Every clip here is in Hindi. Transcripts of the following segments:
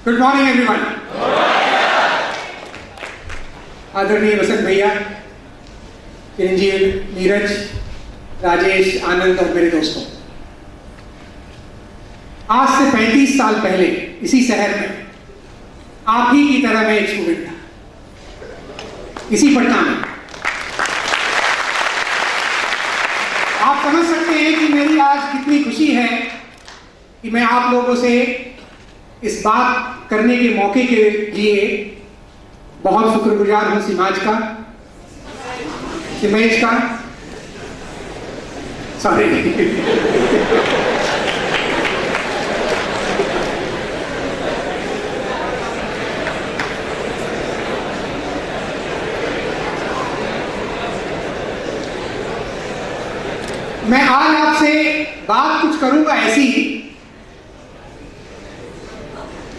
Good morning everyone. आदरणीय वसंत भैया, चिरंजीव, नीरज, राजेश, आनंद और मेरे दोस्तों, आज से 35 साल पहले इसी शहर में आप ही की तरह मैं एक स्टूडेंट था, इसी पटना में। आप समझ सकते हैं कि मेरी आज कितनी खुशी है कि मैं आप लोगों से इस बात करने के मौके के लिए बहुत शुक्रगुजार हूं सिमाज का, सिमेज का, सॉरी मैं आज आपसे बात कुछ करूंगा ऐसी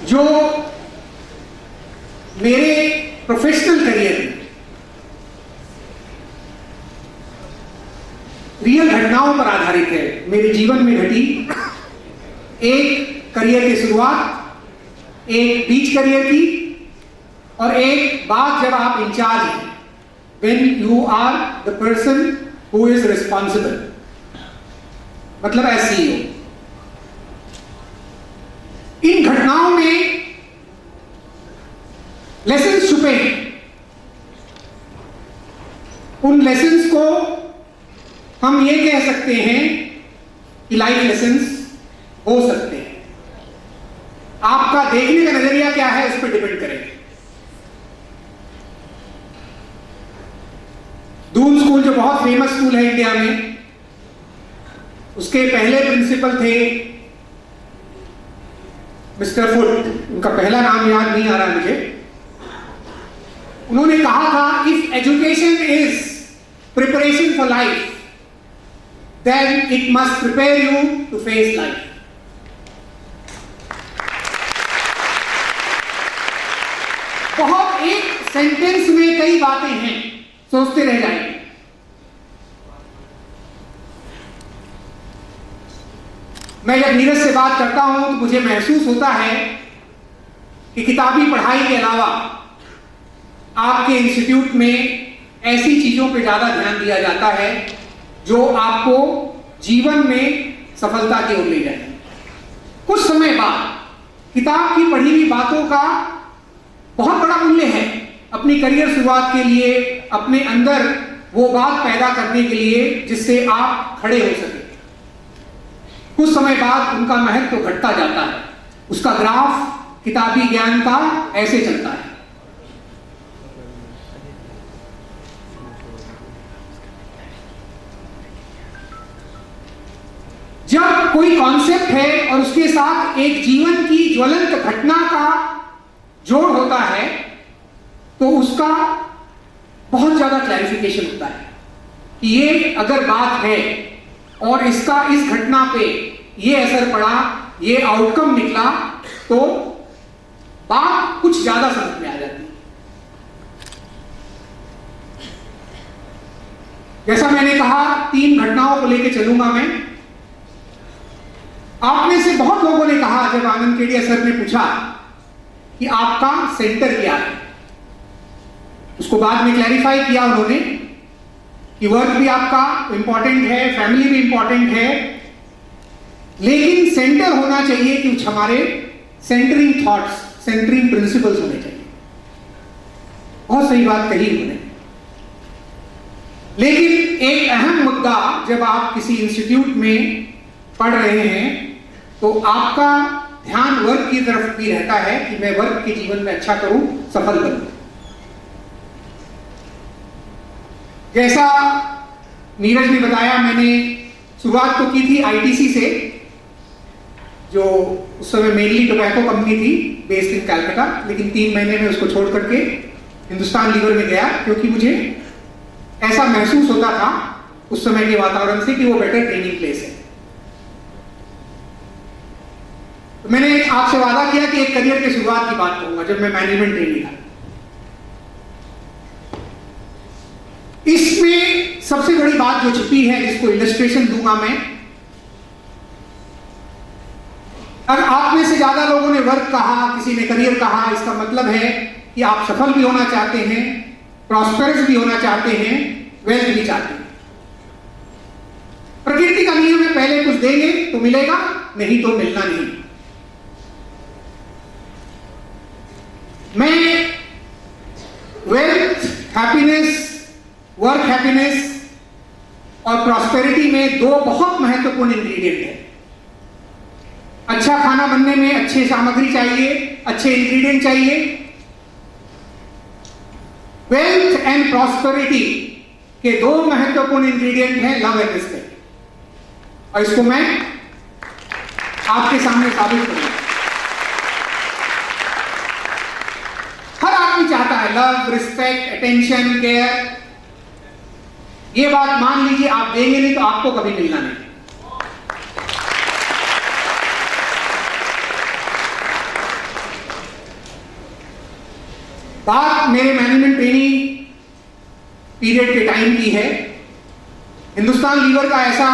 जो मेरे प्रोफेशनल करियर में रियल घटनाओं पर आधारित है। मेरे जीवन में घटी एक करियर की शुरुआत, एक बीच करियर की, और एक बात जब आप इंचार्ज हैं, when you are the person who is responsible, मतलब एज CEO। इन घटनाओं में लेसन्स छुपे हैं। उन लेसन्स को हम ये कह सकते हैं कि लाइफ लेसन्स हो सकते हैं। आपका देखने का नजरिया क्या है उस पर डिपेंड करेगा। दून स्कूल जो बहुत फेमस स्कूल है इंडिया में, उसके पहले प्रिंसिपल थे मिस्टर फुट, उनका पहला नाम याद नहीं आ रहा मुझे। उन्होंने कहा था, if education is preparation for life, then it must prepare you to face life. बहुत एक सेंटेंस में कई बातें हैं, सोचते रह जाएंगे। मैं जब नीरज से बात करता हूं तो मुझे महसूस होता है कि किताबी पढ़ाई के अलावा आपके इंस्टीट्यूट में ऐसी चीजों पर ज्यादा ध्यान दिया जाता है जो आपको जीवन में सफलता की ओर ले जाए। कुछ समय बाद किताब की पढ़ी हुई बातों का बहुत बड़ा मूल्य है अपनी करियर शुरुआत के लिए, अपने अंदर वो बात पैदा करने के लिए जिससे आप खड़े हो सके। कुछ समय बाद उनका महत्व तो घटता जाता है। उसका ग्राफ किताबी ज्ञान का ऐसे चलता है। जब कोई कॉन्सेप्ट है और उसके साथ एक जीवन की ज्वलंत घटना का जोड़ होता है तो उसका बहुत ज्यादा क्लैरिफिकेशन होता है कि ये अगर बात है और इसका इस घटना पे ये असर पड़ा, ये आउटकम निकला, तो बात कुछ ज्यादा समझ में आ जाती है। जैसा मैंने कहा, 3 घटनाओं को लेकर चलूंगा मैं। आप में से बहुत लोगों ने कहा, जब आनंद केडिया सर ने पूछा कि आपका सेंटर क्या है, उसको बाद में क्लैरिफाई किया उन्होंने कि वर्क भी आपका इंपॉर्टेंट है, फैमिली भी इंपॉर्टेंट है, लेकिन सेंटर होना चाहिए कुछ हमारे सेंटरिंग थॉट्स, सेंटरिंग प्रिंसिपल्स होने चाहिए। बहुत सही बात कही उन्होंने। लेकिन एक अहम मुद्दा, जब आप किसी इंस्टीट्यूट में पढ़ रहे हैं तो आपका ध्यान वर्क की तरफ भी रहता है कि मैं वर्क के जीवन में अच्छा करूं, सफल बनूं। जैसा नीरज ने बताया, मैंने शुरुआत तो की थी आईटीसी से, जो उस समय मेनली टोबैको कंपनी थी बेस्ड इन कलकत्ता, लेकिन 3 महीने में उसको छोड़ करके हिंदुस्तान लीवर में गया, क्योंकि मुझे ऐसा महसूस होता था उस समय के वातावरण से कि वो बेटर ट्रेनिंग प्लेस है। तो मैंने आपसे वादा किया कि एक करियर की शुरुआत की बात करूंगा जब मैं मैनेजमेंट ट्रेनिंग था। इसमें सबसे बड़ी बात जो छुपी है, जिसको इलस्ट्रेशन दूंगा मैं, अब आप में से ज्यादा लोगों ने वर्क कहा, किसी ने करियर कहा, इसका मतलब है कि आप सफल भी होना चाहते हैं, प्रॉस्पेरस भी होना चाहते हैं, वेल्थ भी चाहते हैं। प्रकृति का नियम है, पहले कुछ देंगे तो मिलेगा, नहीं तो मिलना नहीं। मैं वेल्थ, हैप्पीनेस, वर्क हैप्पीनेस और प्रॉस्पेरिटी में दो बहुत महत्वपूर्ण इंग्रेडिएंट है। अच्छा खाना बनने में अच्छी सामग्री चाहिए, अच्छे इंग्रेडिएंट चाहिए। वेल्थ एंड प्रॉस्पेरिटी के दो महत्वपूर्ण इंग्रेडिएंट हैं लव एंड रिस्पेक्ट, और इसको मैं आपके सामने साबित करूंगा। हर आदमी चाहता है लव, रिस्पेक्ट, अटेंशन, केयर। ये बात मान लीजिए आप देंगे नहीं तो आपको कभी मिलना नहीं। बात मेरे मैनेजमेंट ट्रेनिंग पीरियड के टाइम की है। हिंदुस्तान लीवर का ऐसा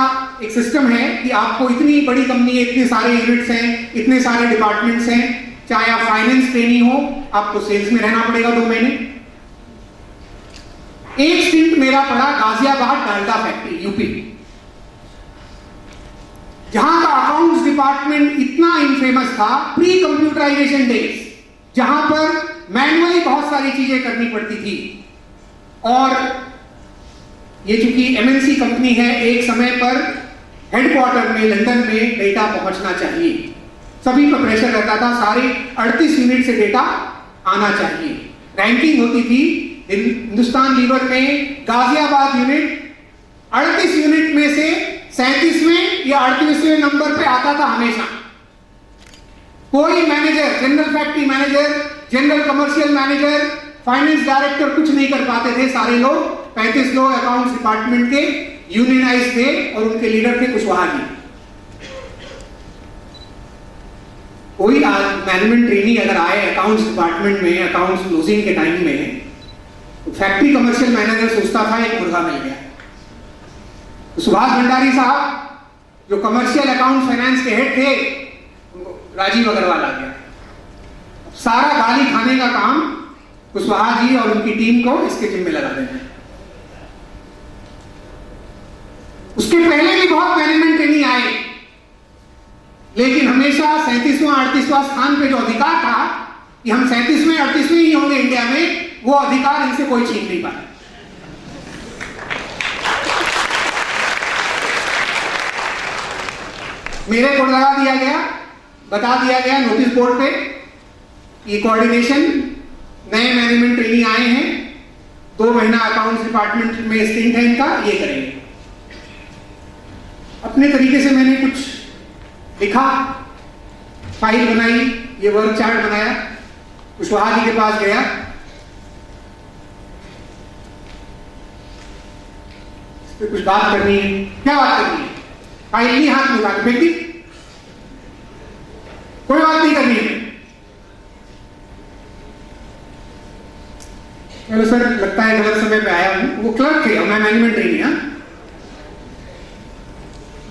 एक सिस्टम है कि आपको इतनी बड़ी कंपनी है, इतने सारे यूनिट्स हैं, इतने सारे डिपार्टमेंट्स हैं, चाहे आप फाइनेंस ट्रेनी हो, आपको सेल्स में रहना पड़ेगा 2 महीने। एक स्टिंट मेरा पड़ा गाजियाबाद डालडा फैक्ट्री, यूपी, जहां का अकाउंट्स डिपार्टमेंट इतना इनफेमस था, प्री कंप्यूटराइजेशन डेज, जहां पर मैनुअली बहुत सारी चीजें करनी पड़ती थी। और ये चूंकि एमएनसी कंपनी है, एक समय पर हेडक्वार्टर में लंदन में डेटा पहुंचना चाहिए, सभी पर प्रेशर रहता था, सारे 38 यूनिट से डेटा आना चाहिए। रैंकिंग होती थी हिंदुस्तान लीवर में, गाजियाबाद यूनिट 38 यूनिट में से 37वें या 38वें नंबर पे आता था हमेशा। कोई manager, general factory manager, general commercial manager, finance director कुछ नहीं कर पाते थे। सारे लोग 35 लोग अकाउंट्स डिपार्टमेंट के यूनियनाइज थे और उनके लीडर थे कुशवाहा जी। कोई मैनेजमेंट ट्रेनी अगर आए अकाउंट्स डिपार्टमेंट में, अकाउंट्स क्लोजिंग के टाइम में, तो फैक्ट्री कमर्शियल मैनेजर सोचता था एक मुर्गा मिल गया। तो सुभाष भंडारी साहब जो कमर्शियल अकाउंट फाइनेंस के हेड थे, राजीव अग्रवाल आ गया। सारा गाली खाने का काम कुशवाहा जी और उनकी टीम को इसके जिम्मे लगा देना। उसके पहले भी बहुत मैनेजमेंट ट्रेनिंग आए, लेकिन हमेशा 37वां 38वां स्थान पे जो अधिकार था कि हम 37वें 38वें ही होंगे इंडिया में, वो अधिकार इनसे कोई छीन नहीं पाया। मेरे को लगा दिया गया, बता दिया गया नोटिस बोर्ड पे, ये कोऑर्डिनेशन नए मैनेजमेंट ट्रेनिंग आए हैं, 2 महीना अकाउंट्स डिपार्टमेंट में स्टिंट है इनका, ये करेंगे। अपने तरीके से मैंने कुछ लिखा, फाइल बनाई, ये वर्क चार्ट बनाया, कुशवाहा जी के पास गया, इस पे कुछ बात करनी है। क्या बात करनी है? फाइल ली, हाथ में उठा के फेंक दी, कोई बात नहीं करनी है। चलो सर, लगता है गलत समय पे आया हूं। वो क्लर्क थे और मैं मैनेजमेंट ट्रेनी। हाँ,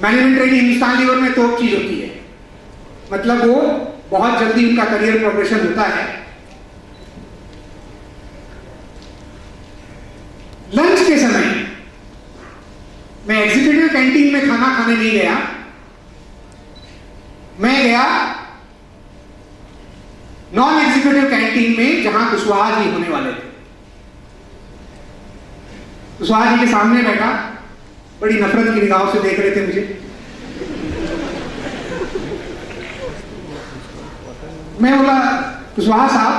मैनेजमेंट ट्रेनिंग हिंदुस्तान लीवर में तो चीज होती है, मतलब वो बहुत जल्दी उनका करियर प्रोग्रेशन होता है। लंच के समय मैं एग्जीक्यूटिव कैंटीन में खाना खाने नहीं गया, मैं गया नॉन एग्जीक्यूटिव कैंटीन में, जहां कुशवाहा जी होने वाले थे। कुशवाहा जी के सामने बैठा, बड़ी नफरत की निगाहों से देख रहे थे मुझे। मैं बोला, कुशवाहा साहब,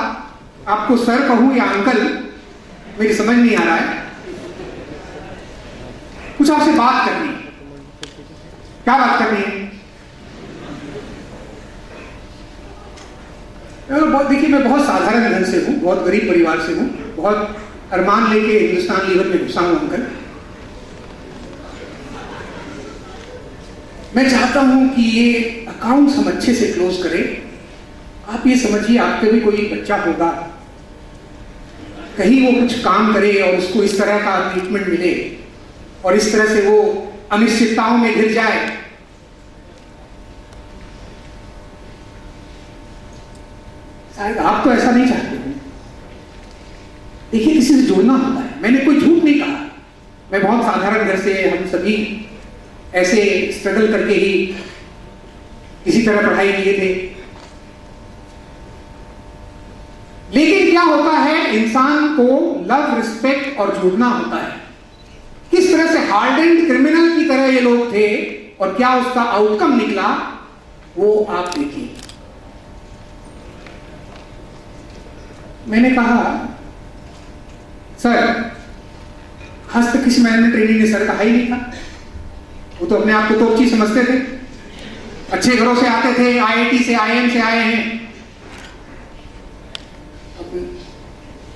आपको सर कहूं या अंकल, मेरी समझ नहीं आ रहा है, कुछ आपसे बात करनी है। क्या बात करनी है? देखिए, मैं बहुत साधारण घर से हूं, बहुत गरीब परिवार से हूं, बहुत अरमान लेके हिंदुस्तान लीवर में घुसा हूं अंकल। मैं चाहता हूं कि ये अकाउंट्स हम अच्छे से क्लोज करें। आप ये समझिए, आपके भी कोई बच्चा होगा, कहीं वो कुछ काम करे और उसको इस तरह का ट्रीटमेंट मिले और इस तरह से वो अनिश्चितताओं में घिर जाए, शायद आप तो ऐसा नहीं चाहते हो। देखिए, किसी से जुड़ना होता है। मैंने कोई झूठ नहीं कहा। मैं बहुत साधारण घर से, हम सभी ऐसे स्ट्रगल करके ही किसी तरह पढ़ाई किए थे। लेकिन क्या होता है, इंसान को लव, रिस्पेक्ट और जुड़ना होता है। किस तरह से हार्डेंड क्रिमिनल की तरह ये लोग थे और क्या उसका आउटकम निकला, वो आप देखिए। मैंने कहा, सर, हस्तकिश मैनेजमेंट ट्रेनिंग ने सर कहा ही नहीं था। वो तो अपने आप को तोपची समझते थे, अच्छे घरों से आते थे, आईआईटी से, आईएम से आए हैं।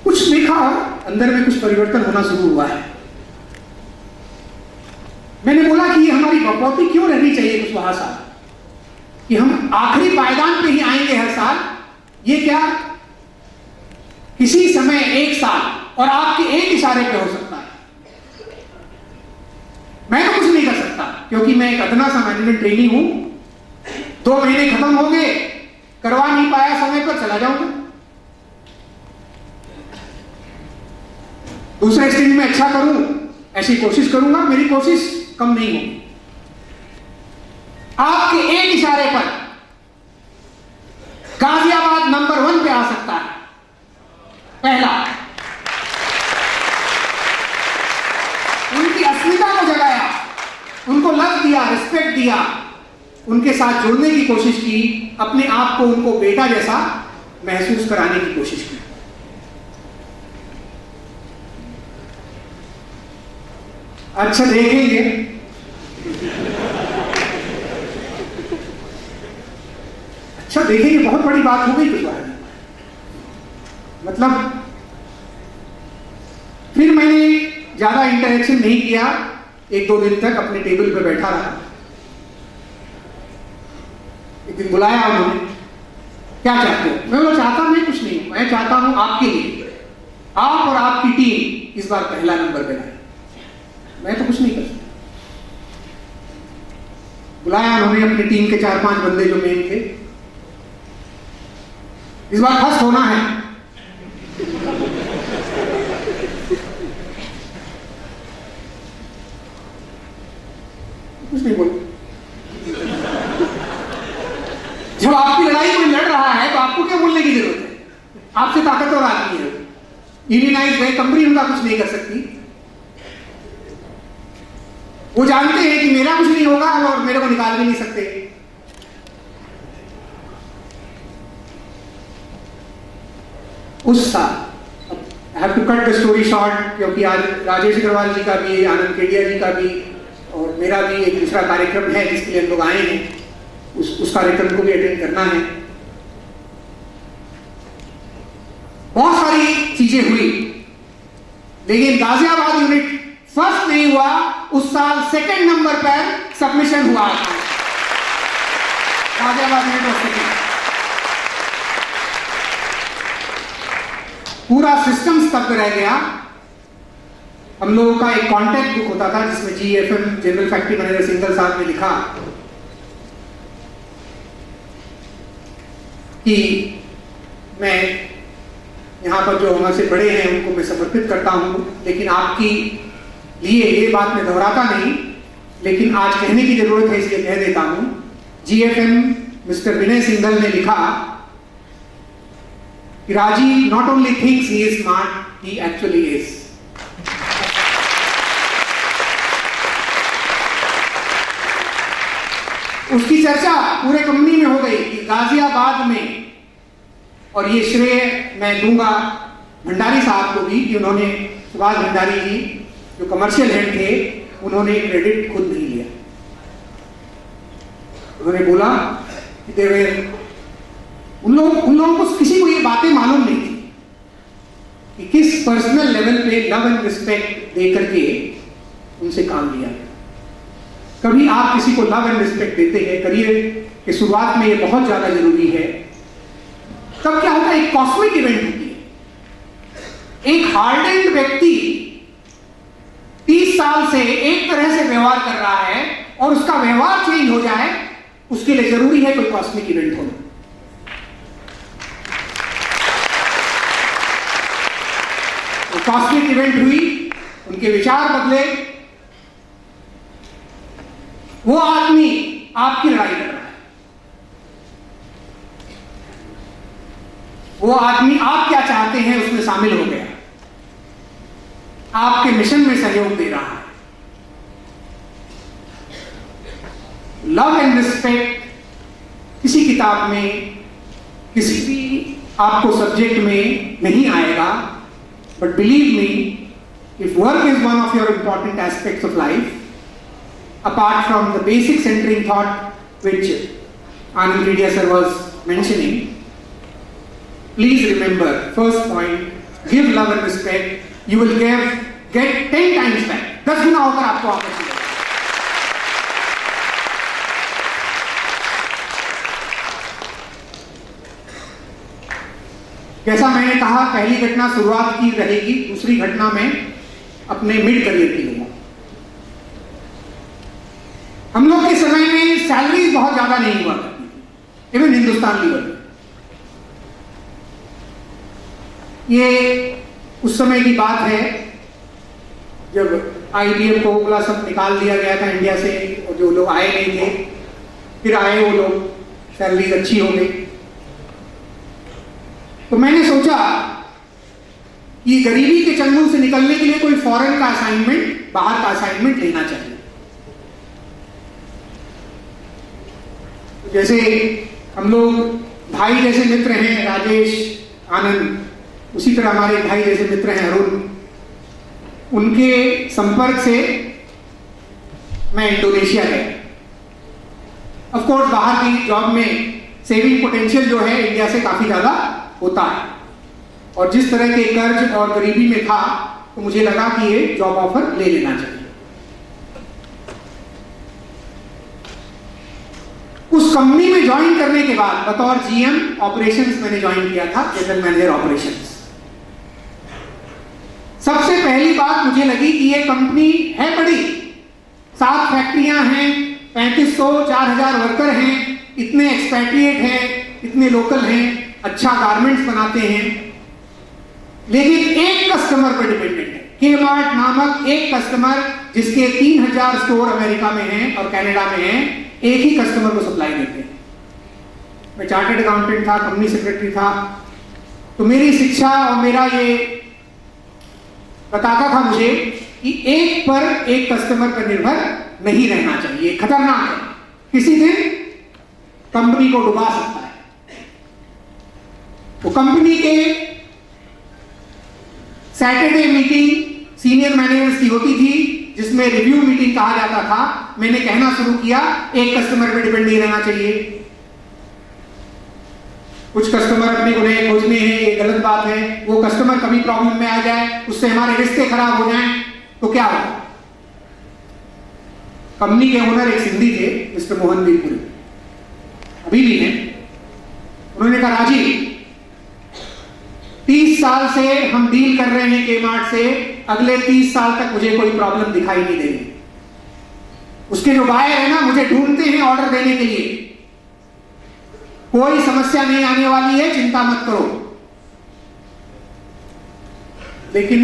कुछ देखा, अंदर में कुछ परिवर्तन होना शुरू हुआ है। मैंने बोला कि ये हमारी बकौती क्यों रहनी चाहिए कुछ वहां सा, कि हम आखिरी पायदान पे ही आएंगे हर साल। ये क्या किसी समय एक साल और आपके एक इशारे पे हो सकता है। मैं तो कुछ नहीं कर सकता, क्योंकि मैं एक अदना सा मैनेजमेंट ट्रेनी हूं। 2 महीने खत्म हो गए, करवा नहीं पाया समय पर, चला जाऊंगा। दूसरे स्टेज में अच्छा करूं, ऐसी कोशिश करूंगा। मेरी कोशिश कम नहीं होगी। आपके एक इशारे पर गाजियाबाद नंबर 1 पे आ सकता है। पहला, उनकी अस्मिता को जगाया, उनको लव दिया, रिस्पेक्ट दिया, उनके साथ जुड़ने की कोशिश की, अपने आप को उनको बेटा जैसा महसूस कराने की कोशिश की। अच्छा, देखेंगे। अच्छा देखेंगे, बहुत बड़ी बात हो गई कुछ बात। मतलब फिर मैंने ज्यादा इंटरेक्शन नहीं किया। 1-2 दिन तक अपने टेबल पे बैठा रहा। एक दिन बुलाया उन्होंने, क्या चाहते हो? मैं बोला, चाहता मैं कुछ नहीं, मैं चाहता हूं आपके लिए, आप और आपकी टीम इस बार पहला नंबर पे लाए। मैं तो कुछ नहीं कर सकता। बुलाया उन्होंने अपनी टीम के 4-5 बंदे जो मेन थे। इस बार फर्स्ट होना है। कुछ नहीं बोल। जब आपकी लड़ाई कोई लड़ रहा है तो आपको क्या बोलने की जरूरत है? आपसे ताकतवर आदमी है, यूनियनाइज है, कंपनी उनका कुछ नहीं कर सकती। वो जानते हैं कि मेरा कुछ नहीं होगा और मेरे को निकाल भी नहीं सकते। उस साल, I have to cut the story short, क्योंकि आज राजेश अग्रवाल जी का भी, आनंद केडिया जी का भी और मेरा भी एक दूसरा कार्यक्रम है जिसके लिए हम लोग आए हैं। उस कार्यक्रम को भी अटेंड करना है। बहुत सारी चीजें हुई, लेकिन गाजियाबाद यूनिट फर्स्ट नहीं हुआ। उस साल सेकंड नंबर पर सबमिशन हुआ। गाजियाबाद यूनिट और सेकंड। पूरा सिस्टम स्तब्ध रह गया। हम लोगों का एक कॉन्टैक्ट बुक होता था जिसमें GFM, general factory manager Singhal साहब ने लिखा कि मैं यहाँ पर जो हमसे बड़े हैं उनको मैं समर्पित करता हूँ, लेकिन आपकी लिए ये बात मैं दोहराता नहीं, लेकिन आज कहने की जरूरत है इसलिए कह देता हूँ। GFM मिस्टर विनय सिंघल ने लिखा कि Rajiv not only thinks he is smart, he actually is. उसकी चर्चा पूरे कंपनी में हो गई कि गाजियाबाद में, और ये श्रेय मैं दूंगा भंडारी साहब को भी कि उन्होंने, सुभाष भंडारी जी जो कमर्शियल हेड थे, उन्होंने क्रेडिट खुद नहीं लिया। उन्होंने बोला कि देवे उन लोगों को, किसी को ये बातें मालूम नहीं थी कि किस पर्सनल लेवल पे लव एंड रिस्पेक्ट दे करके उनसे काम लिया। कभी आप किसी को लव एंड रिस्पेक्ट देते हैं, करियर के शुरुआत में ये बहुत ज्यादा जरूरी है। तब क्या होता है, एक कॉस्मिक इवेंट होती है। एक हार्डेंड व्यक्ति 30 साल से एक तरह से व्यवहार कर रहा है और उसका व्यवहार चेंज हो जाए, उसके लिए जरूरी है कोई कॉस्मिक इवेंट होना। कॉस्मिक इवेंट हुई, उनके विचार बदले, वो आदमी आपकी लड़ाई लड़ रहा है, वो आदमी आप क्या चाहते हैं उसमें शामिल हो गया, आपके मिशन में सहयोग दे रहा है। लव एंड रिस्पेक्ट किसी किताब में, किसी भी आपको सब्जेक्ट में नहीं आएगा, but believe me, if work is one of your important aspects of life, apart from the basic centering thought which Anand Kedia sir was mentioning, please remember, first point, give love and respect, you will get 10 times back, 10 गुना होकर आपको वापस मिलेगा। जैसा मैंने कहा, पहली घटना शुरुआत की रहेगी, दूसरी घटना में अपने मिड करियर की लूंगा। हम लोग के समय में सैलरीज बहुत ज्यादा नहीं हुआ करती थी, इवन हिंदुस्तान लीवर में। ये उस समय की बात है जब IBM को सब निकाल दिया गया था इंडिया से, और जो लोग आए नहीं थे, फिर आए वो लोग, सैलरीज अच्छी हो गई। तो मैंने सोचा कि गरीबी के चंगुल से निकलने के लिए कोई फॉरेन का असाइनमेंट, बाहर का असाइनमेंट लेना चाहिए। जैसे हम लोग भाई जैसे मित्र हैं राजेश, आनंद, उसी तरह हमारे भाई जैसे मित्र हैं अरुण, उनके संपर्क से मैं इंडोनेशिया गया। ऑफ कोर्स बाहर की जॉब में सेविंग पोटेंशियल जो है इंडिया से काफी ज्यादा होता है, और जिस तरह के कर्ज और गरीबी में था, तो मुझे लगा कि ये जॉब ऑफर ले लेना चाहिए। उस कंपनी में ज्वाइन करने के बाद बतौर GM ऑपरेशंस मैंने ज्वाइन किया था, जनरल मैनेजर ऑपरेशंस। सबसे पहली बात मुझे लगी कि ये कंपनी है बड़ी, 7 फैक्ट्रियां हैं, 3500 4000 वर्कर हैं, इतने एक्सपैट्रिएट हैं, इतने लोकल हैं, अच्छा गारमेंट्स बनाते हैं, लेकिन एक कस्टमर पर डिपेंडेंट है। Kmart नामक एक कस्टमर, जिसके 3000 स्टोर अमेरिका में हैं और कनाडा में हैं, एक ही कस्टमर को सप्लाई देते हैं। मैं चार्टर्ड अकाउंटेंट था, कंपनी सेक्रेटरी था, तो मेरी शिक्षा और मेरा ये बताता था मुझे कि एक कस्टमर पर निर्भर नहीं रहना चाहिए, खतरनाक है, किसी दिन कंपनी को डुबा सकता है। तो कंपनी के सैटरडे मीटिंग सीनियर मैनेजर्स की होती थी, जिसमें रिव्यू मीटिंग कहा जाता था। मैंने कहना शुरू किया, एक कस्टमर पे डिपेंड नहीं रहना चाहिए, कुछ कस्टमर अपने को नए खोजने हैं, ये गलत बात है। वो कस्टमर कभी प्रॉब्लम में आ जाए, उससे हमारे रिश्ते खराब हो जाएं, तो क्या होगा। कंपनी के ओनर एक सिंधी थे, मिस्टर मोहन बीरपुरी, अभी भी हैं। उन्होंने कहा, राजीव 30 साल से हम डील कर रहे हैं Kmart से, अगले 30 साल तक मुझे कोई प्रॉब्लम दिखाई नहीं देगी। उसके जो बायर है ना, मुझे ढूंढते हैं ऑर्डर देने के लिए, कोई समस्या नहीं आने वाली है, चिंता मत करो। लेकिन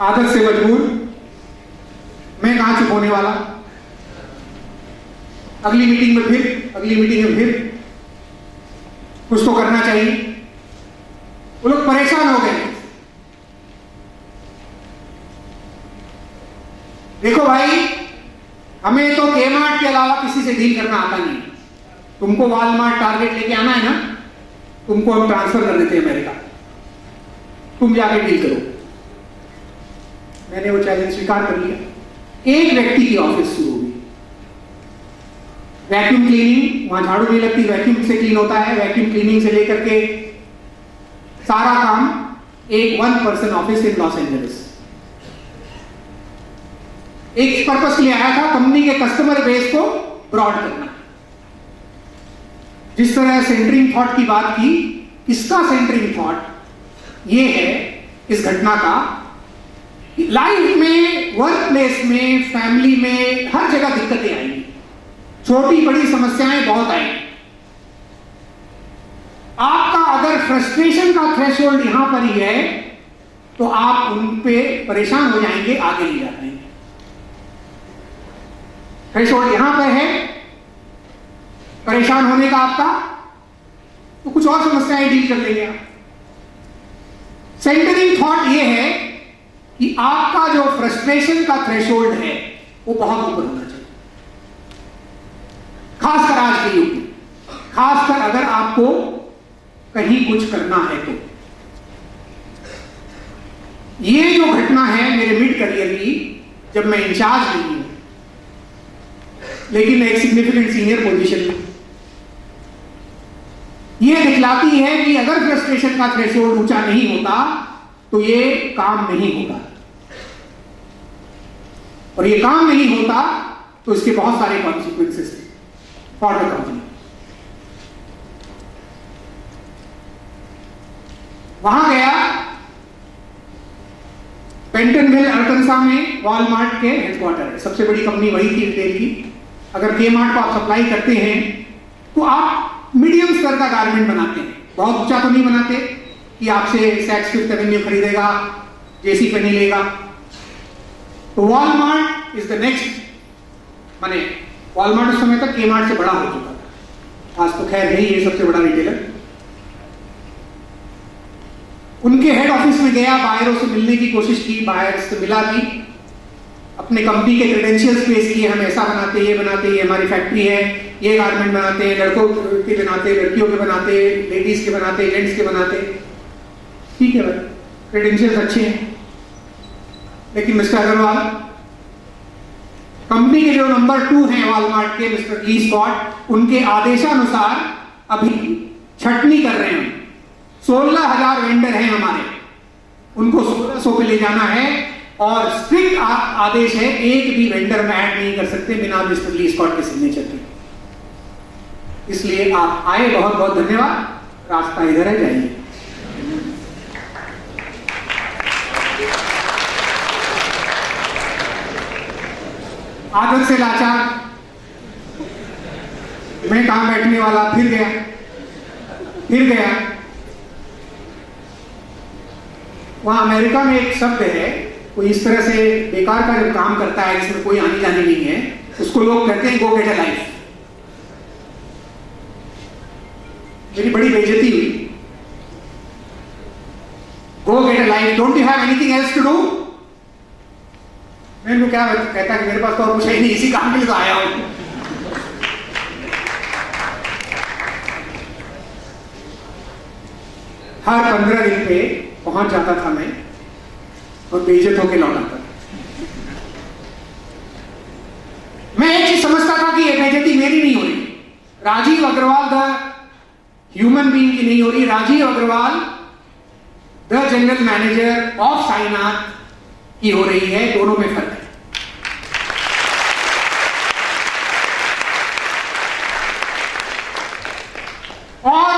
आदत से मजबूर, मैं कहां चुप होने वाला। अगली मीटिंग में फिर, अगली मीटिंग में फिर, कुछ तो करना चाहिए। वो लोग परेशान हो गए। देखो भाई, हमें तो Kmart के अलावा किसी से डील करना आता नहीं। तुमको वॉलमार्ट टारगेट लेके आना है ना, तुमको हम ट्रांसफर कर देते हैं अमेरिका, तुम जाके डील करो। मैंने वो चैलेंज स्वीकार कर लिया। एक व्यक्ति की ऑफिस शुरू हुई, वैक्यूम क्लीनिंग, वहां झाड़ू नहीं लगती, वैक्यूम से क्लीन होता है। वैक्यूम क्लीनिंग से लेकर के सारा काम एक 1 person office in Los Angeles. एक पर्पस के लिए आया था, कंपनी के कस्टमर बेस को ब्रॉड करना। जिस तरह सेंटरिंग थॉट की बात की, इसका सेंटरिंग थॉट ये है इस घटना का, लाइफ में, वर्क प्लेस में, फैमिली में, हर जगह दिक्कतें आएंगी, छोटी बड़ी समस्याएं बहुत आएंगी। आपका अगर फ्रस्ट्रेशन का थ्रेशोल्ड यहां पर ही है, तो आप उन पे परेशान हो जाएंगे, आगे नहीं जा पाएंगे। थ्रेशोल्ड यहां पर है परेशान होने का आपका, तो कुछ और समस्याएं डील कर लेंगे आप। सेंटरिंग थॉट ये है कि आपका जो फ्रस्ट्रेशन का थ्रेशोल्ड है वो बहुत ऊपर होना चाहिए, खासकर आज के युग में, खासकर अगर आपको कहीं कुछ करना है तो। ये जो घटना है मेरे मिड करियर की, जब मैं इंचार्ज नहीं हूं लेकिन एक सिग्निफिकेंट सीनियर पोजीशन में, ये दिखलाती है कि अगर फ्रस्ट्रेशन का थ्रेशोल्ड ऊंचा नहीं होता तो ये काम नहीं होगा, और ये काम नहीं होता तो इसके बहुत सारे कॉन्सिक्वेंसेस हैं फॉर द कंपनी। वहां गया पेंटनविल अर्कनसा में, वॉलमार्ट के हेडक्वार्टर है, सबसे बड़ी कंपनी वही थी रिटेल की। अगर के-मार्ट को आप सप्लाई करते हैं तो आप मीडियम स्तर का गारमेंट बनाते हैं, बहुत ऊंचा तो नहीं बनाते कि आपसे सैक्स फिफ्थ एवेन्यू खरीदेगा, जेसी पेनी लेगा। तो वॉलमार्ट इज द नेक्स्ट, माने वॉलमार्ट उस समय तक के-मार्ट से बड़ा हो चुका था, आज तो खैर नहीं, ये सबसे बड़ा रिटेलर। उनके हेड ऑफिस में गया, बायरों से मिलने की कोशिश की, बायर से मिला भी, अपने कंपनी के क्रेडेंशियल्स पेश किए, हम ऐसा बनाते, ये हमारी फैक्ट्री है, ये गारमेंट बनाते हैं, लड़कों के बनाते, लड़कियों के बनाते, लेडीज के बनाते, जेंट्स के बनाते। ठीक है भाई, क्रेडेंशियल्स अच्छे हैं, लेकिन मिस्टर अग्रवाल, कंपनी के जो नंबर 2 हैं वॉलमार्ट के, मिस्टर ली स्कॉट, उनके आदेशानुसार अभी छटनी कर रहे हैं। 16,000 वेंडर हैं हमारे, उनको 1600 पे ले जाना है, और स्ट्रिक्ट आदेश है एक भी वेंडर में ऐड नहीं कर सकते बिना मिस्टर ली स्कॉट के सिग्नेचर के। इसलिए आप आए, बहुत बहुत धन्यवाद, रास्ता इधर है, जाइए। आदत से लाचार, मैं कहां बैठने वाला, फिर गया। वहां अमेरिका में एक शब्द है, कोई इस तरह से बेकार का जब काम करता है जिसमें कोई आने जाने नहीं है, उसको लोग कहते हैं गो गेट अ लाइफ। मेरी बड़ी बेइज्जती हुई, go get a life, don't you have anything else to do? मैं उनको क्या कहता कि मेरे पास तो और कुछ है नहीं, इसी काम के लिए तो आया हूं। हर 15 दिन पे पहुंच जाता था मैं और बेइज्जत होके लौटा था। मैं एक चीज समझता था कि ये बेइज्जती मेरी नहीं हो रही, Rajiv Agarwal the human being की नहीं हो रही, Rajiv Agarwal the general manager of Sainath की हो रही है, दोनों में फर्क है। और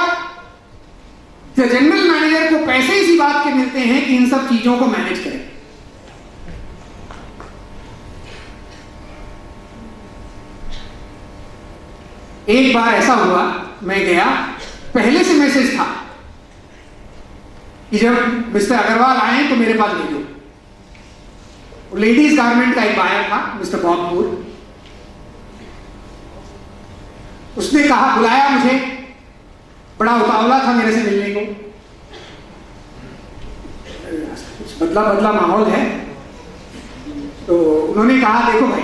जनरल मैनेजर को पैसे इसी बात के मिलते हैं कि इन सब चीजों को मैनेज करें। एक बार ऐसा हुआ, मैं गया, पहले से मैसेज था कि जब मिस्टर अग्रवाल आए तो मेरे पास भेजो। लेडीज गारमेंट का एक बायर था, मिस्टर बॉबपुर, उसने कहा, बुलाया मुझे, बड़ा उतावला था मेरे से मिलने को, कुछ बदला माहौल है। तो उन्होंने कहा, देखो भाई,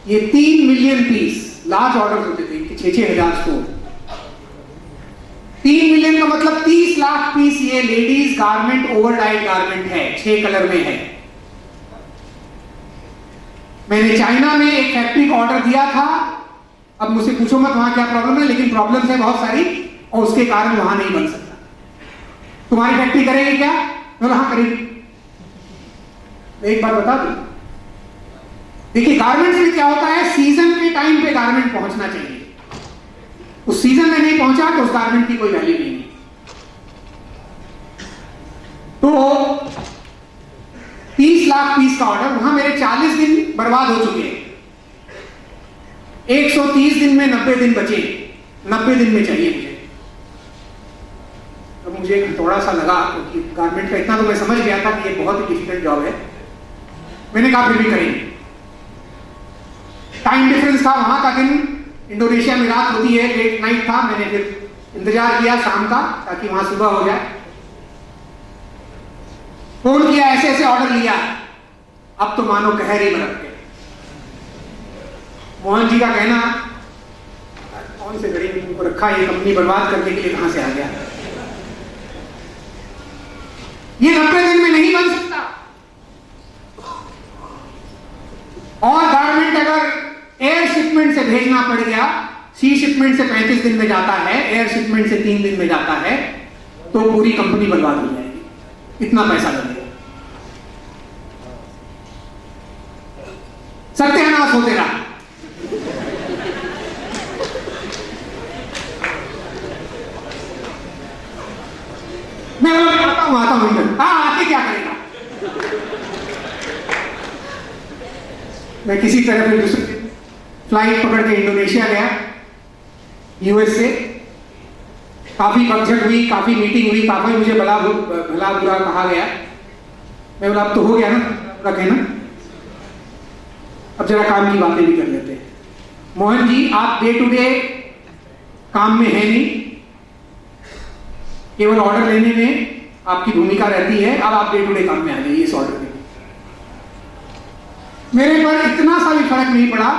ये 3 मिलियन पीस, लार्ज ऑर्डर होते थे कि 6,000 स्टोर, 3 मिलियन का मतलब 30 लाख पीस ये लेडीज गारमेंट ओवरडाइड गारमेंट है, 6 कलर में है। मैंने चाइना में एक फैक्ट्री को ऑर्डर दिया था, अब मुझसे पूछो मत वहां क्या प्रॉब्लम है, लेकिन प्रॉब्लम है बहुत सारी और उसके कारण वहां नहीं बन सकता। तुम्हारी फैक्ट्री करेगी क्या? बोला हाँ करेगी। एक बात बता दूं, देखिए गारमेंट्स में क्या होता है, सीजन के टाइम पे गारमेंट पहुंचना चाहिए, उस सीजन में नहीं पहुंचा तो उस गारमेंट की कोई वैल्यू नहीं है। तो 30 लाख पीस का ऑर्डर, वहां मेरे 40 दिन बर्बाद हो चुके हैं, 130 दिन में 90 दिन बचे, 90 दिन में चाहिए मुझे। अब मुझे थोड़ा सा लगा, क्योंकि गारमेंट का इतना तो मैं समझ गया था कि ये बहुत ही डिफिकल्ट जॉब है। मैंने कहा फिर भी करेंगे। टाइम डिफरेंस था, वहां का दिन, इंडोनेशिया में रात होती है, लेट नाइट था। मैंने फिर इंतजार किया शाम का ताकि वहां सुबह हो जाए। फोन किया, ऐसे ऐसे ऑर्डर लिया, अब तो मानो कहर ही बरत गए। मोहन जी का कहना, कौन से घड़ी में उनको रखा, ये कंपनी बर्बाद करने के लिए कहां से आ गया, ये 90 दिन में नहीं बन सकता। और गारमेंट अगर एयर शिपमेंट से भेजना पड़ गया, सी शिपमेंट से 35 दिन में जाता है, एयर शिपमेंट से 3 दिन में जाता है, तो पूरी कंपनी बर्बाद हो जाएगी, इतना पैसा लगेगा। सत्यानाश होते रहा। मैं आता हूं आके क्या करेगा। मैं किसी तरह फिर दूसरी फ्लाइट पकड़ के इंडोनेशिया गया, यूएस से। काफी पगझट हुई, काफी मीटिंग हुई, काफी मुझे भला बुरा कहा गया। मैं बोला अब तो हो गया ना, रखे ना, अब जरा काम की बातें भी कर लेते हैं। मोहन जी, आप डे टू डे काम में है नहीं, केवल ऑर्डर लेने में आपकी भूमिका रहती है। अब आप डे टू डे काम में आ जाइए इस ऑर्डर के। मेरे पर इतना सा भी फर्क नहीं पड़ा,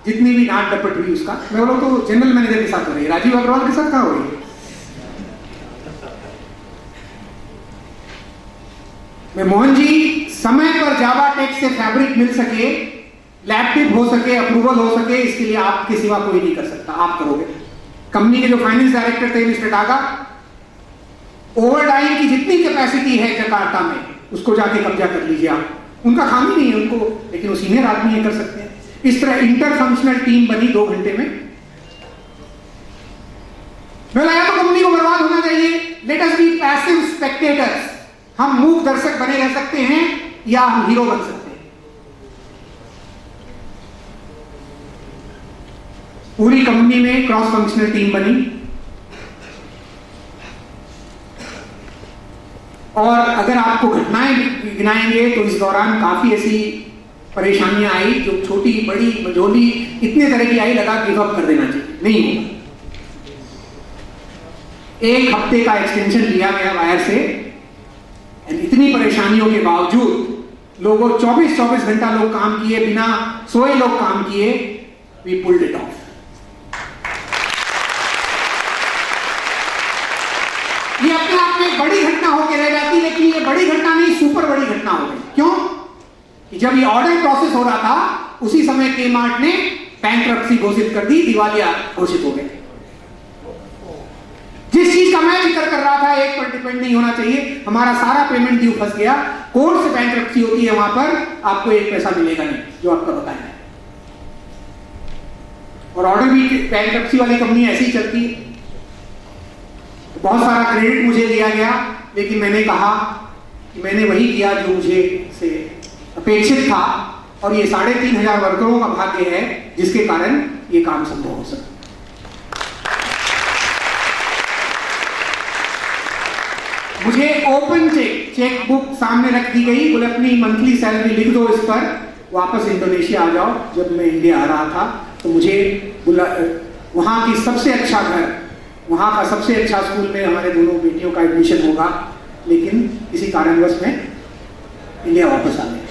जितनी भी डांट डपट हुई उसका। मैं बोला तो जनरल मैनेजर के साथ हो रही है, राजीव अग्रवाल के साथ कहां हो रही है। मैं मोहन जी, समय पर जावा टेक से फैब्रिक मिल सके, लैपटॉप हो सके, अप्रूवल हो सके, इसके लिए आपके सिवा कोई नहीं कर सकता, आप करोगे। कंपनी के जो फाइनेंस डायरेक्टर थे मिस्टर टागा, ओवरटाइम की जितनी कैपेसिटी है जकार्ता में, उसको जाके कब्जा कर लीजिए आप। उनका काम ही नहीं है उनको, लेकिन वो सीनियर आदमी है, कर सकते हैं। इस तरह इंटर फंक्शनल टीम बनी 2 घंटे में। बोला या तो कंपनी को बर्बाद होना चाहिए, let us B passive spectators. हम मूक दर्शक बने रह सकते हैं या हम हीरो बन सकते हैं। पूरी कंपनी में क्रॉस फंक्शनल टीम बनी और अगर आपको घटनाएं गिनाएंगे तो इस दौरान काफी ऐसी परेशानियां आई जो छोटी बड़ी मझोली इतने तरह की आई, लगा गिव अप कर देना चाहिए, नहीं होगा। 1 हफ्ते का एक्सटेंशन लिया गया वायर से। इतनी परेशानियों के बावजूद लोगों 24-24 घंटा लोग काम किए, बिना सोए लोग काम किए। We pulled it off. ये अपने आप में बड़ी घटना होकर रह जाती, लेकिन ये बड़ी घटना नहीं, सुपर बड़ी घटना हो गई। क्यों? कि जब ये ऑर्डर प्रोसेस हो रहा था, उसी समय के मार्ट ने बैंकरप्सी घोषित कर दी, दिवालिया घोषित हो गए। जिस चीज का मैं जिक्र कर रहा था, एक पर डिपेंड नहीं होना चाहिए, हमारा सारा पेमेंट ड्यू फंस गया। कोर्ट से बैंकरप्सी होती है, वहां पर आपको 1 पैसा मिलेगा नहीं, जो आपका बकाया है। और ऑर्डर भी बैंकरप्सी वाली कंपनी ऐसी ही चलती है। बहुत सारा क्रेडिट मुझे दिया गया, लेकिन मैंने कहा कि मैंने वही किया जो मुझे से अपेक्षित था, और ये 3500 वर्करों का भाग्य है जिसके कारण ये काम संभव हो सका। मुझे ओपन चेक बुक सामने रख दी गई, बोले अपनी मंथली सैलरी लिख दो इस पर, वापस इंडोनेशिया आ जाओ। जब मैं इंडिया आ रहा था तो मुझे वहां की सबसे अच्छा घर, वहां का सबसे अच्छा स्कूल में हमारे दोनों बेटियों का एडमिशन होगा, लेकिन किसी कारणवश में इंडिया वापस आ गया।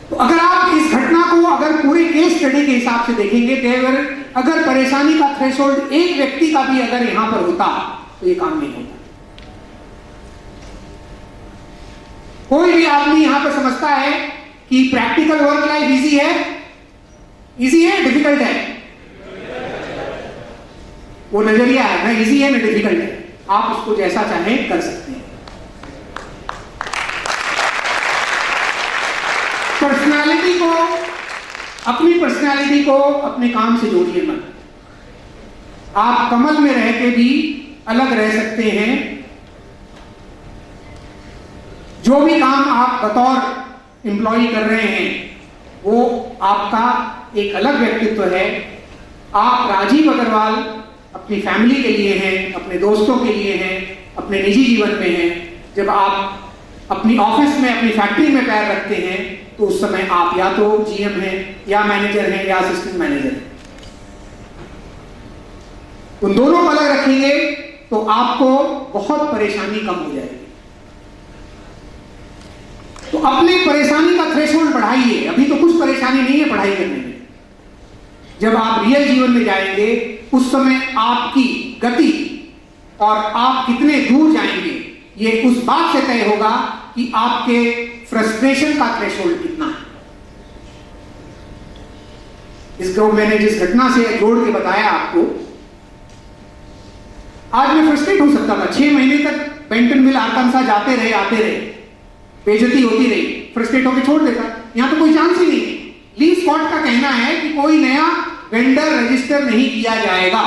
तो अगर आप इस घटना को अगर पूरे केस स्टडी के हिसाब से देखेंगे, तो अगर परेशानी का थ्रेशोल्ड एक व्यक्ति का भी अगर यहां पर होता तो ये काम नहीं होता। कोई भी आदमी यहां पर समझता है कि प्रैक्टिकल वर्क लाइफ इजी है, डिफिकल्ट है। वो नजरिया है, ना इजी है ना डिफिकल्ट है। आप उसको जैसा चाहें कर सकते हैं। अपनी पर्सनालिटी को अपने काम से जोड़िए मत। आप कमल में रह के भी अलग रह सकते हैं। जो भी काम आप बतौर एम्प्लॉय कर रहे हैं वो आपका एक अलग व्यक्तित्व है। आप राजीव अग्रवाल अपनी फैमिली के लिए हैं, अपने दोस्तों के लिए हैं, अपने निजी जीवन में हैं। जब आप अपनी ऑफिस में, अपनी फैक्ट्री में पैर रखते हैं तो उस समय आप या तो जीएम हैं, या मैनेजर हैं, या असिस्टेंट मैनेजर हैं। उन दोनों को अलग रखेंगे तो आपको बहुत परेशानी कम हो जाएगी। तो अपनी परेशानी का थ्रेशोल्ड बढ़ाइए। अभी तो कुछ परेशानी नहीं है पढ़ाई करने में। जब आप रियल जीवन में जाएंगे उस समय आपकी गति और आप कितने दूर जाएंगे ये उस बात से तय होगा कि आपके फ्रस्ट्रेशन का थ्रेशोल्ड कितना है। इसको मैंने जिस घटना से जोड़ के बताया आपको, आज मैं फ्रस्ट्रेट हो सकता था। 6 महीने तक बेंटनविल आर्कांसा जाते रहे, आते रहे, बेइज्जती होती रही, फ्रस्ट्रेट होकर छोड़ देता। यहां तो कोई चांस ही नहीं है। ली स्कॉट का कहना है कि कोई नया वेंडर रजिस्टर नहीं किया जाएगा।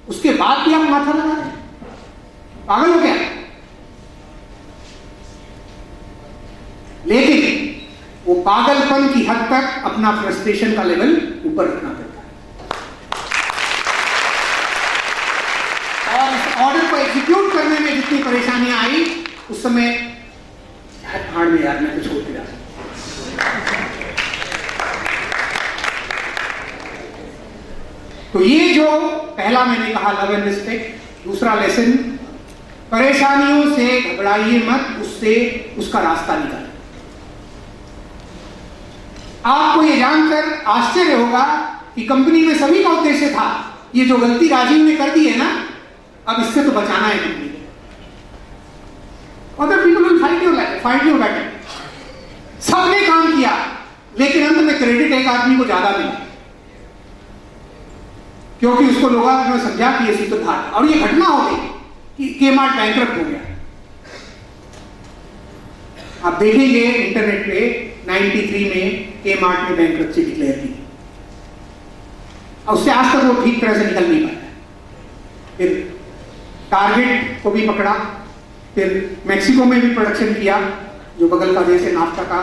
उसके बाद भी आप माथा लगा रहे हैं, पागल हो क्या? लेकिन वो पागलपन की हद तक अपना फ्रस्ट्रेशन का लेवल ऊपर रखना पड़ता है। और इस ऑर्डर को एग्जीक्यूट करने में जितनी परेशानियां आई उस समय हार्ड में यार मैं तो छोड़ दिया। तो ये जो पहला मैंने कहा लव एंड रिस्पेक्ट। दूसरा लेसन, परेशानियों से घबराइए मत, उससे उसका रास्ता निकालिए। आपको ये जानकर आश्चर्य होगा कि कंपनी में सभी का उद्देश्य था ये जो गलती राजीव ने कर दी है ना, अब इससे तो बचाना है कंपनी को। Other people will fight your battle. सबने काम किया लेकिन अंत में क्रेडिट एक आदमी को ज्यादा मिला क्योंकि उसको लोगों ने समझा कि ये सूत्रधार था। और ये घटना हो गई कि के-मार्ट बैंकरप्ट हो गया। आप देखेंगे इंटरनेट पे 93 में के-मार्ट ने बैंकरप्सी डिक्लेयर की और उससे आज तक वो ठीक तरह से निकल नहीं पाया। फिर टारगेट को भी पकड़ा, फिर मैक्सिको में भी प्रोडक्शन किया जो बगल का देश है नाफ्ता का,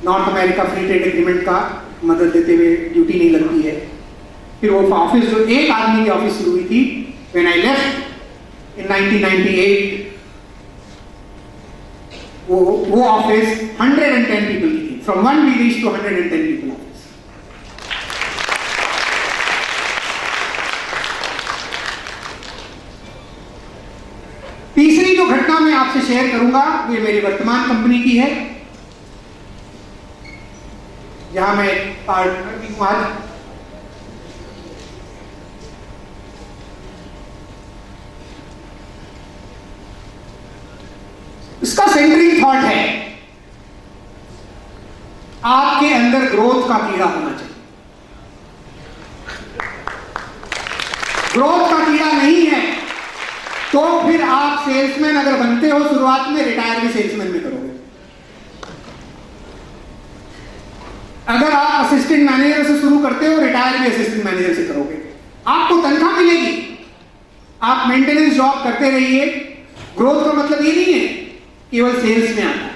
north America free trade agreement का मदद देते हुए ड्यूटी नहीं लगती है। फिर वो ऑफिस जो एक आदमी की ऑफिस शुरू हुई थी व्हेन आई लेफ्ट इन 1998, वो ऑफिस 110 पीपल की थी। From 1 we reached to 110 people office. तीसरी जो घटना मैं आपसे शेयर करूंगा वो मेरी वर्तमान कंपनी की है जहां मैं पार्टनर भी हूं आज। इसका सेंट्रिंग थॉट है आपके अंदर ग्रोथ का कीड़ा होना चाहिए। ग्रोथ का कीड़ा नहीं है तो फिर आप सेल्समैन अगर बनते हो शुरुआत में, रिटायर भी सेल्समैन में करोगे। अगर आप असिस्टेंट मैनेजर से शुरू करते हो, रिटायर भी असिस्टेंट मैनेजर से करोगे। आपको तनख्वाह मिलेगी, आप मेंटेनेंस जॉब करते रहिए। ग्रोथ का मतलब ये नहीं है केवल सेल्स में आता है।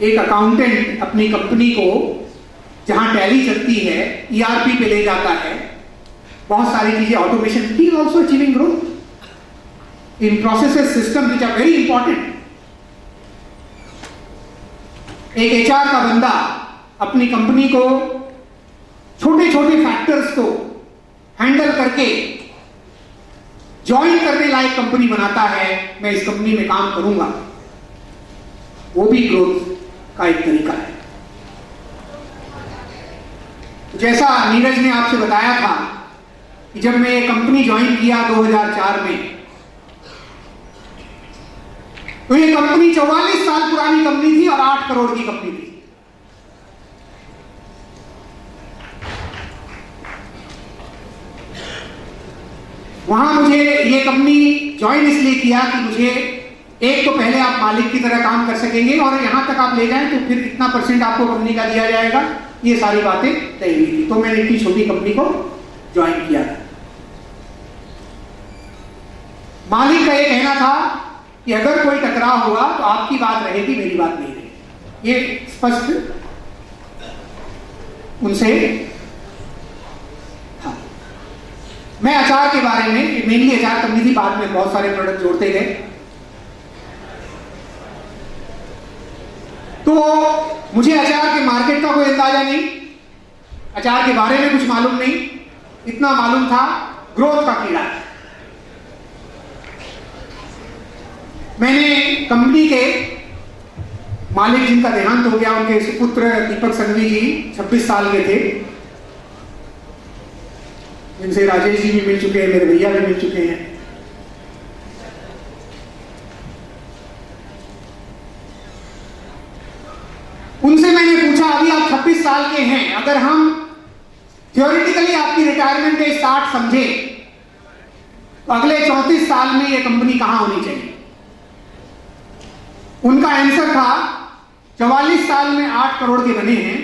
एक अकाउंटेंट अपनी कंपनी को जहां टैली चलती है ईआरपी पे ले जाता है, बहुत सारी चीजें automation, he is also achieving growth in processes system which are very important. एक एचआर का बंदा अपनी कंपनी को छोटे छोटे फैक्टर्स को हैंडल करके ज्वाइन करने लायक कंपनी बनाता है, मैं इस कंपनी में काम करूंगा, वो भी ग्रोथ का एक तरीका है। जैसा नीरज ने आपसे बताया था कि जब मैं ये कंपनी ज्वाइन किया 2004 में, तो ये कंपनी 44 साल पुरानी कंपनी थी और 8 करोड़ की कंपनी थी। वहां मुझे ये कंपनी ज्वाइन इसलिए किया कि मुझे एक तो पहले आप मालिक की तरह काम कर सकेंगे और यहां तक आप ले जाएं तो फिर इतना % आपको कंपनी का दिया जाएगा, ये सारी बातें तय हुई थी। तो मैंने इतनी छोटी कंपनी को ज्वाइन किया था। मालिक का ये कहना था कि अगर कोई टकराव हुआ तो आपकी बात रहेगी, मेरी बात नहीं रहेगी। ये स्पष्ट उनसे था। मैं अचार के बारे में, मेनली अचार कंपनी थी, बाद में बहुत सारे प्रोडक्ट जोड़ते गए। तो मुझे अचार के मार्केट का कोई अंदाजा नहीं, अचार के बारे में कुछ मालूम नहीं, इतना मालूम था ग्रोथ का कीड़ा। मैंने कंपनी के मालिक जिनका देहांत हो गया, उनके सुपुत्र दीपक संघवी जी 26 साल के थे, जिनसे राजेश जी भी मिल चुके हैं, मेरे भैया भी मिल चुके हैं। उनसे मैंने पूछा, अभी आप 26 साल के हैं, अगर हम थ्योरेटिकली आपकी रिटायरमेंट के स्टार्ट समझे तो अगले 34 साल में यह कंपनी कहां होनी चाहिए? उनका आंसर था 44 साल में 8 करोड़ के बने हैं,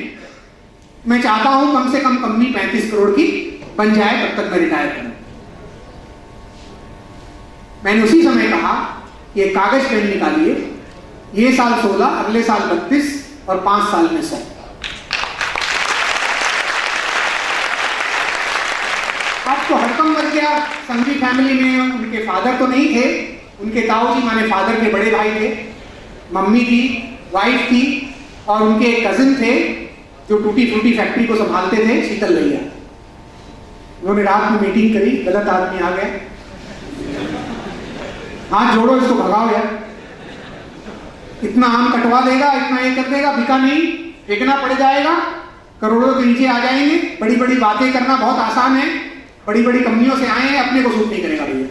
मैं चाहता हूं कम से कम कंपनी 35 करोड़ की बन जाए, तब तक मैं रिटायर करूं। मैंने उसी समय कहा ये कागज पेन निकालिए, ये साल 16, अगले साल 32 और 5 साल में 100। अब तो हड़कंप मच गया संघवी फैमिली में। उनके फादर तो नहीं थे, उनके ताऊ जी माने फादर के बड़े भाई थे, मम्मी थी, वाइफ थी, और उनके एक कजिन थे जो टूटी फ्रूटी फैक्ट्री को संभालते थे, शीतल भैया। उन्होंने रात में मीटिंग करी, गलत आदमी आ गया, हाथ जोड़ो इसको भगाओ यार, इतना आम कटवा देगा, इतना ये कर देगा, बिका नहीं, फेंकना पड़ जाएगा, करोड़ों के नीचे आ जाएंगे, बड़ी बड़ी बातें करना बहुत आसान है, बड़ी बड़ी कंपनियों से आए हैं, अपने को सूट नहीं करेगा भैया।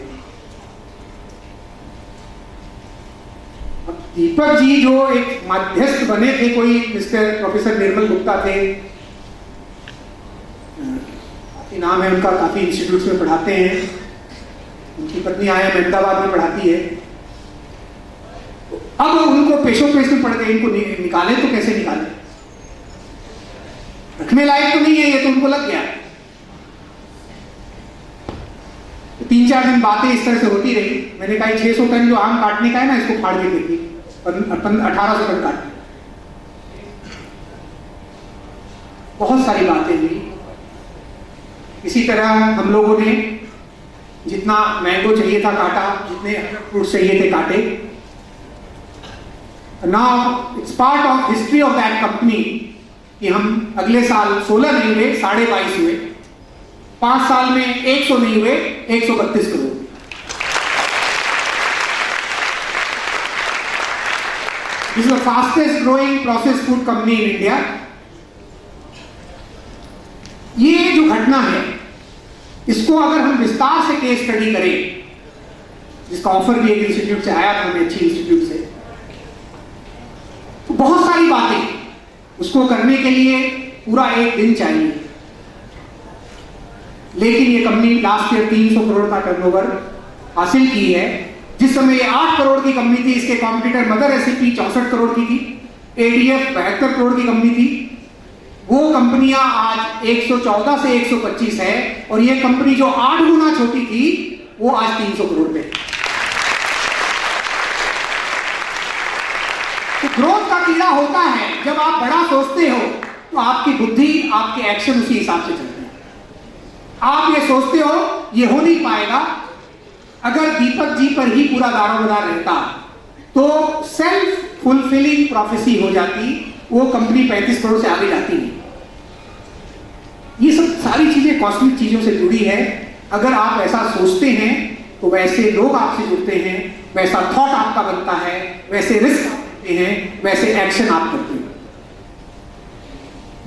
दीपक जी जो एक मध्यस्थ बने थे, कोई मिस्टर प्रोफेसर निर्मल गुप्ता थे, काफी नाम है उनका, काफी इंस्टीट्यूट्स में पढ़ाते हैं, उनकी पत्नी आया अहमदाबाद में पढ़ाती है। अब उनको पेशों पेश में पड़ गए, इनको निकाले तो कैसे निकाले, रखने लायक तो नहीं है ये, तो उनको लग गया। 3-4 दिन बातें इस तरह से होती रही। मैंने कहा 600 टन जो आम काटने का है ना, इसको फाड़ के देखिए, 1800 टन काट। बहुत सारी बातें हुई। इसी तरह हम लोगों ने जितना मैंगो चाहिए था काटा, जितने फ्रूट चाहिए थे काटे। Now it's part of history of that company कि हम अगले साल 16 नहीं हुए, 22.5 हुए, 5 साल में 100 नहीं हुए, 132 crore. This is the fastest growing processed food company in India. ये जो घटना है, इसको अगर हम विस्तार से केस स्टडी करें, जिसका ऑफर भी एक इंस्टीट्यूट से आया था, हमें अच्छी इंस्टीट्यूट से, तो बहुत सारी बातें उसको करने के लिए पूरा एक दिन चाहिए। लेकिन ये कंपनी लास्ट ईयर 300 करोड़ का टर्नओवर हासिल की है। जिस समय ये 8 करोड़ की कंपनी थी, इसके कॉम्पिटिटर मदर एसएपी 64 करोड़ की थी, एडीएफ 72 करोड़ की कंपनी थी। वो कंपनियां आज 114 से 125 है, और ये कंपनी जो 8 गुना छोटी थी वो आज 300 करोड़ पे। तो ग्रोथ का कीड़ा होता है, जब आप बड़ा सोचते हो तो आपकी बुद्धि, आपके एक्शन उसी हिसाब से चलते हैं। आप ये सोचते हो ये हो नहीं पाएगा, अगर दीपक जी पर ही पूरा दारोमदार रहता तो सेल्फ फुलफिलिंग प्रोफेसी हो जाती, वो कंपनी 35 करोड़ से आगे जाती नहीं। ये सब सारी चीजें कॉस्मिक चीजों से जुड़ी है। अगर आप ऐसा सोचते हैं तो वैसे लोग आपसे जुड़ते हैं, वैसा थॉट आपका बनता है, वैसे रिस्क आप लेते हैं, वैसे एक्शन आप करते हैं।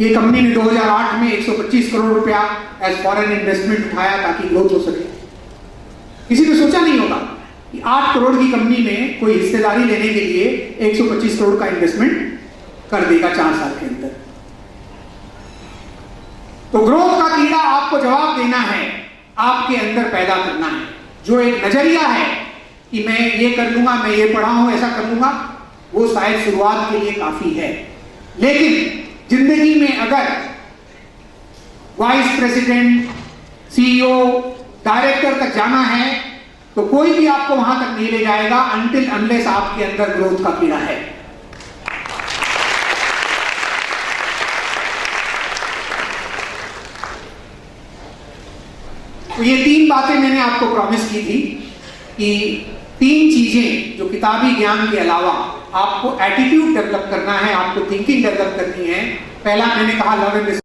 ये कंपनी ने 2008 में 125 करोड़ रुपया एज फॉरेन इन्वेस्टमेंट उठाया ताकि ग्रोथ हो सके। किसी ने सोचा नहीं होगा कि 8 करोड़ की कंपनी में कोई हिस्सेदारी लेने के लिए 125 करोड़ का इन्वेस्टमेंट कर देगा 4 साल के अंदर। तो ग्रोथ का कीड़ा आपको जवाब देना है, आपके अंदर पैदा करना है। जो एक नजरिया है कि मैं ये कर लूंगा, मैं ये पढ़ा हूं, ऐसा कर लूंगा, वो शायद शुरुआत के लिए काफी है। लेकिन जिंदगी में अगर वाइस प्रेसिडेंट, सीईओ, डायरेक्टर तक जाना है तो कोई भी आपको वहां तक नहीं ले जाएगा अनटिल अनलेस आपके अंदर ग्रोथ का कीड़ा है। तो ये 3 बातें मैंने आपको प्रॉमिस की थी कि 3 चीजें जो किताबी ज्ञान के अलावा आपको एटीट्यूड डेवलप करना है, आपको थिंकिंग डेवलप करनी है। पहला मैंने कहा लव एंड